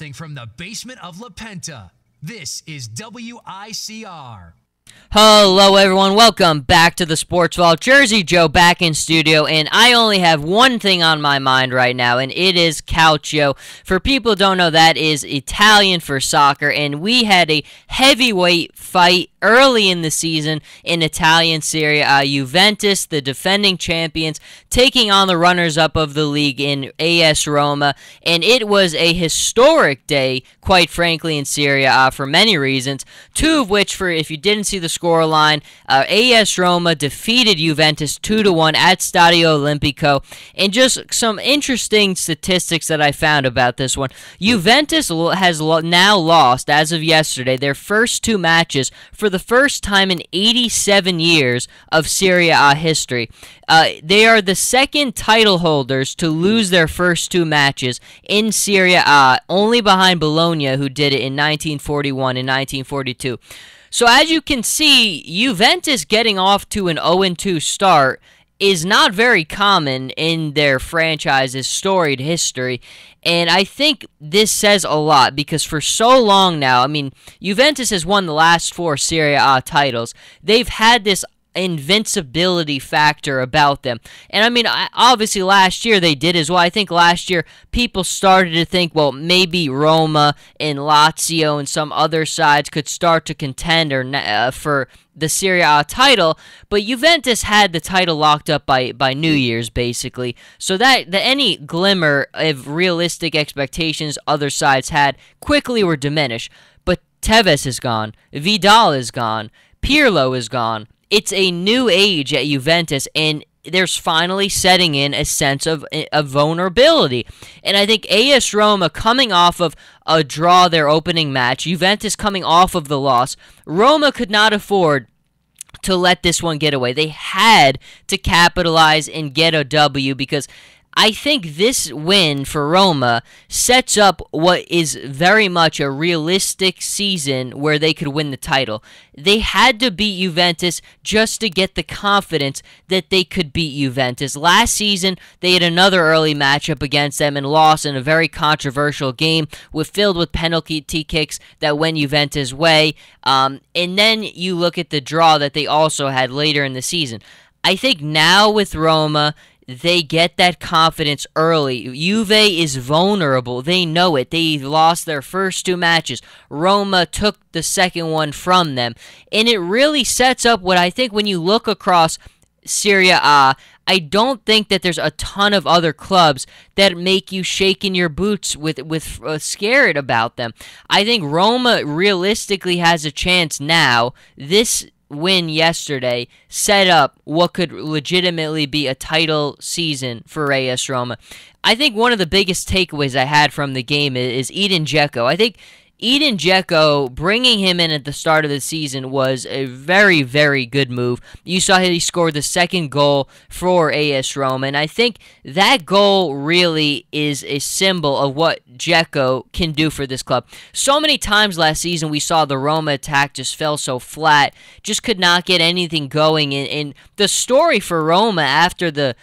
From the basement of La Penta, this is WICR. Hello everyone, welcome back to the Sports Vault. Jersey Joe back in studio, and I only have one thing on my mind right now, and it is Calcio. For people who don't know, that is Italian for soccer, and we had a heavyweight fight early in the season in Italian Serie A. Juventus, the defending champions, taking on the runners-up of the league in AS Roma, and it was a historic day, quite frankly, in Serie A for many reasons, two of which, for if you didn't see the scoreline, AS Roma defeated Juventus 2-1 at Stadio Olimpico, and just some interesting statistics that I found about this one. Juventus has now lost, as of yesterday, their first two matches for the first time in 87 years of Serie A history. They are the second title holders to lose their first two matches in Serie A, only behind Bologna, who did it in 1941 and 1942. So as you can see, Juventus getting off to an 0-2 start is not very common in their franchise's storied history, and I think this says a lot because for so long now, I mean, Juventus has won the last four Serie A titles. They've had this invincibility factor about them. And I mean, obviously last year they did as well. I think last year people started to think, well, maybe Roma and Lazio and some other sides could start to contend for the Serie A title, but Juventus had the title locked up by New Year's, basically. So that any glimmer of realistic expectations other sides had quickly were diminished. But Tevez is gone, Vidal is gone, Pirlo is gone. It's a new age at Juventus, and there's finally setting in a sense of vulnerability. And I think AS Roma coming off of a draw their opening match, Juventus coming off of the loss, Roma could not afford to let this one get away. They had to capitalize and get a W because I think this win for Roma sets up what is very much a realistic season where they could win the title. They had to beat Juventus just to get the confidence that they could beat Juventus. Last season, they had another early matchup against them and lost in a very controversial game filled with penalty kicks that went Juventus' way. And then you look at the draw that they also had later in the season. I think now with Roma, they get that confidence early. Juve is vulnerable. They know it. They lost their first two matches. Roma took the second one from them. And it really sets up what I think when you look across Serie A, I don't think that there's a ton of other clubs that make you shake in your boots with scared about them. I think Roma realistically has a chance now. This win yesterday set up what could legitimately be a title season for AS Roma. I think one of the biggest takeaways I had from the game is Edin Dzeko. I think Edin Dzeko, bringing him in at the start of the season was a very, very good move. You saw he scored the second goal for AS Roma, and I think that goal really is a symbol of what Dzeko can do for this club. So many times last season we saw the Roma attack just fell so flat, just could not get anything going, and the story for Roma after the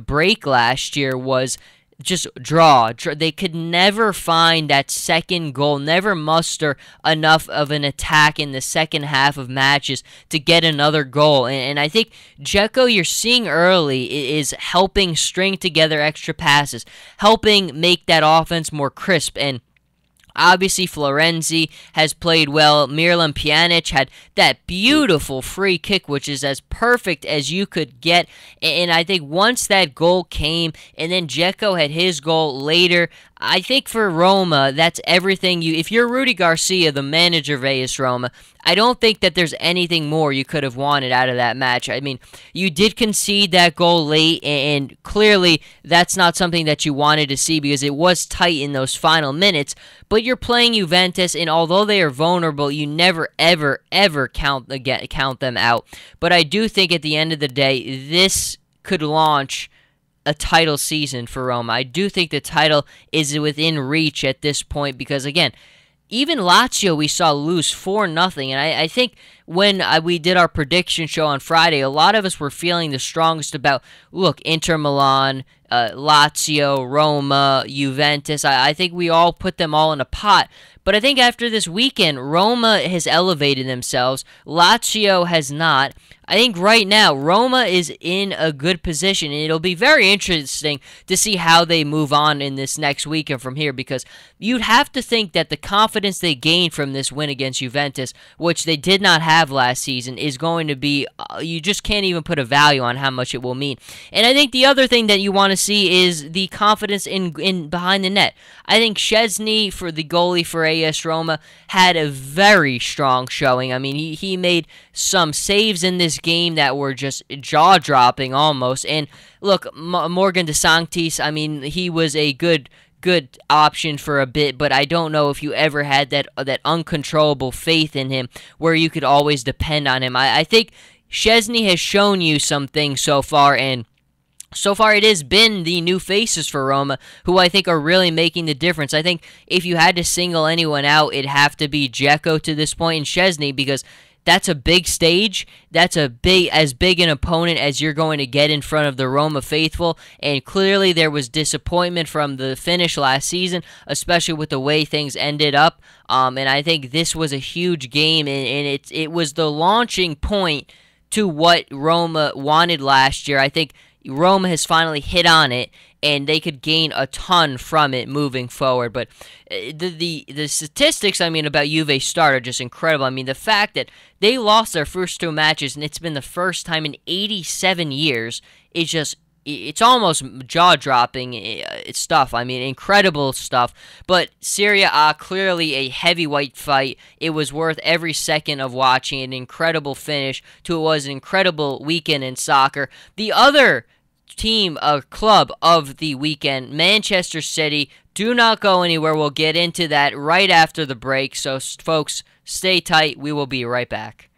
break last year was just draw. They could never find that second goal, never muster enough of an attack in the second half of matches to get another goal. And I think Dzeko, you're seeing early, is helping string together extra passes, helping make that offense more crisp. And obviously, Florenzi has played well. Miralem Pjanic had that beautiful free kick, which is as perfect as you could get. And I think once that goal came, and then Dzeko had his goal later, I think for Roma, that's everything if you're Rudy Garcia, the manager of AS Roma, I don't think that there's anything more you could have wanted out of that match. I mean, you did concede that goal late, and clearly that's not something that you wanted to see because it was tight in those final minutes, but you're playing Juventus, and although they are vulnerable, you never, ever, ever count them out. But I do think at the end of the day, this could launch a title season for Roma. I do think the title is within reach at this point because, again, even Lazio we saw lose 4-0, and I think when we did our prediction show on Friday, a lot of us were feeling the strongest about, look, Inter Milan, Lazio, Roma, Juventus. I think we all put them all in a pot. But I think after this weekend, Roma has elevated themselves. Lazio has not. I think right now, Roma is in a good position, and it'll be very interesting to see how they move on in this next weekend from here, because you'd have to think that the confidence they gained from this win against Juventus, which they did not have last season, is going to be, you just can't even put a value on how much it will mean. And I think the other thing that you want to see is the confidence in behind the net. I think Szczesny, for the goalie for AS Roma, had a very strong showing. I mean, he made some saves in this game that were just jaw-dropping almost. And look, Morgan De Sanctis, I mean, he was a good option for a bit, but I don't know if you ever had that uncontrollable faith in him where you could always depend on him. I think Szczesny has shown you some things so far, and so far it has been the new faces for Roma who I think are really making the difference. I think if you had to single anyone out, it'd have to be Dzeko to this point, and Szczesny, because that's a big stage. That's as big an opponent as you're going to get in front of the Roma faithful. And clearly there was disappointment from the finish last season, especially with the way things ended up. And I think this was a huge game, and it was the launching point to what Roma wanted last year. I think Roma has finally hit on it, and they could gain a ton from it moving forward. But the statistics, I mean, about Juve's start are just incredible. I mean, the fact that they lost their first 2 matches, and it's been the first time in 87 years, is just, it's almost jaw-dropping stuff. I mean, incredible stuff. But Serie A, clearly a heavyweight fight. It was worth every second of watching. An incredible finish to what was an incredible weekend in soccer. The other team, club of the weekend, Manchester City. Do not go anywhere. We'll get into that right after the break. So, folks, stay tight. We will be right back.